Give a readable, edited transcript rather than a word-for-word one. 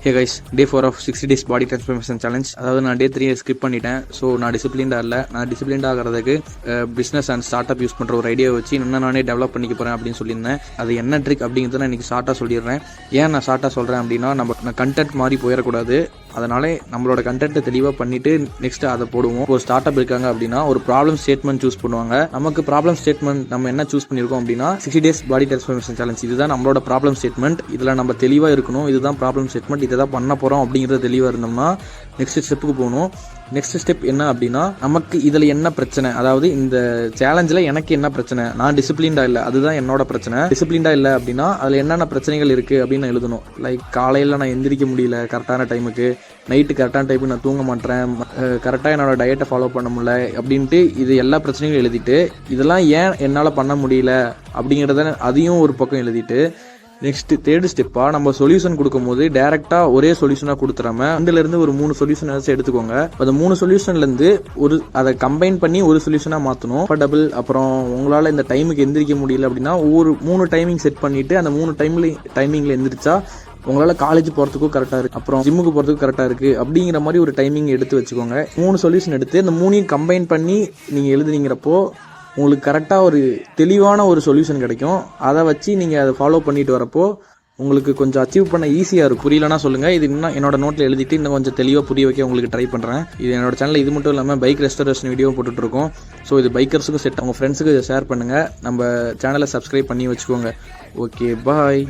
Hey guys, day 4 of 60 days body transformation challenge. அதாவது நான் டே 3 skip பண்ணிட்டேன். ஸோ நான் டிசிப்ளின்டாக இல்லை. நான் டிசிப்ளின்ட் ஆகிறதுக்கு business and start up use பண்ணுற ஒரு ஐடியா வச்சு இன்னும் நானே டெவலப் பண்ணிக்க போகிறேன் அப்படின்னு சொல்லியிருந்தேன். அது என்ன ட்ரிக் அப்படிங்கிறத நான் இன்றைக்கி ஷார்ட்டாக சொல்லிடுறேன். ஏன் நான் ஷார்ட்டாக சொல்கிறேன் அப்படின்னா, நம்ம கண்டென்ட் மாதிரி போயிடக்கூடாது. அதனால நம்மளோட கண்டென்ட்டை தெளிவாக பண்ணிட்டு நெக்ஸ்ட் அதை போடுவோம். ஒரு ஸ்டார்ட் அப் இருக்காங்க அப்படின்னா ஒரு ப்ராப்ளம் ஸ்டேட்மெண்ட் சூஸ் பண்ணுவாங்க. நமக்கு ப்ராப்ளம் ஸ்டேட்மெண்ட் நம்ம என்ன சூஸ் பண்ணியிருக்கோம் அப்படின்னா 60 days பாடி டிரான்ஸ்ஃபர்மேஷன் சேலஞ்ச். இதுதான் நம்மளோட ப்ராப்ளம் ஸ்டேட்மெண்ட். இதில் நம்ம தெளிவாக இருக்கணும். இதுதான் ப்ராப்ளம் ஸ்டேட்மெண்ட், இதை தான் பண்ண போகிறோம் அப்படிங்கிறது தெளிவாக இருந்தோம்னா நெக்ஸ்ட் ஸ்டெப்புக்கு போகணும். நெக்ஸ்ட் ஸ்டெப் என்ன அப்படின்னா, நமக்கு இதில் என்ன பிரச்சனை, அதாவது இந்த சேலஞ்சில் எனக்கு என்ன பிரச்சனை, நான் டிசிப்ளின்டாக இல்லை, அதுதான் என்னோட பிரச்சனை. டிசிப்ளின்டாக இல்லை அப்படின்னா அதில் என்னென்ன பிரச்சனைகள் இருக்குது அப்படின்னு நான் எழுதணும். லைக் காலையில் நான் எந்திரிக்க முடியல கரெக்டான டைமுக்கு, நைட்டு கரெக்டான டைமுக்கு நான் தூங்க மாட்டேன், கரெக்டாக என்னோட டயட்டை ஃபாலோ பண்ண முடியல அப்படின்ட்டு இது எல்லா பிரச்சனைகளும் எழுதிட்டு, இதெல்லாம் ஏன் என்னால் பண்ண முடியல அப்படிங்கிறத அதையும் ஒரு பக்கம் எழுதிட்டு, நெக்ஸ்ட் தேர்ட் ஸ்டெப்பாக நம்ம சொல்யூஷன் கொடுக்கும்போது டேரெக்டாக ஒரே சொல்யூஷனாக கொடுத்துறாம ரெண்டுலேருந்து ஒரு 3 சொல்யூஷன் எடுத்துக்கோங்க. அந்த 3 சொல்யூஷன்லேருந்து அதை கம்பைன் பண்ணி ஒரு சொல்யூஷனாக மாற்றணும். டபுள் அப்புறம் உங்களால் இந்த டைமுக்கு எந்திரிக்க முடியல அப்படின்னா ஒரு 3 டைமிங் செட் பண்ணிவிட்டு அந்த 3 டைமிங்கில் எந்திரிச்சா உங்களால் காலேஜ் போகிறதுக்கும் கரெக்டாக இருக்குது, அப்புறம் ஜிம்முக்கு போகிறதுக்கும் கரெக்டாக இருக்குது அப்படிங்கிற மாதிரி ஒரு டைமிங் எடுத்து வச்சுக்கோங்க. 3 சொல்யூஷன் எடுத்து இந்த 3ஐயும் கம்பைன் பண்ணி நீங்கள் எழுதுனீங்கிறப்போ உங்களுக்கு கரெக்டாக ஒரு தெளிவான ஒரு சொல்யூஷன் கிடைக்கும். அதை வச்சு நீங்கள் அதை ஃபாலோ பண்ணிட்டு வரப்போ உங்களுக்கு கொஞ்சம் அச்சீவ் பண்ண ஈஸியாக இருக்கும். புரியலன்னா சொல்லுங்கள். இது இன்னும் என்னோட நோட்டில் எழுதிட்டு இன்னும் கொஞ்சம் தெளிவாக புரிய வைக்க உங்களுக்கு ட்ரை பண்ணுறேன். இது என்னோட சேனலில் இது மட்டும் இல்லாமல் பைக் ரெஸ்டரேஷன் வீடியோ போட்டுட்ருக்கோம். ஸோ இது பைக்கர்ஸுக்கும் செட். உங்கள் ஃப்ரெண்ட்ஸுக்கு ஷேர் பண்ணுங்கள். நம்ம சேனலை சப்ஸ்கிரைப் பண்ணி வச்சுக்கோங்க. ஓகே, பாய்.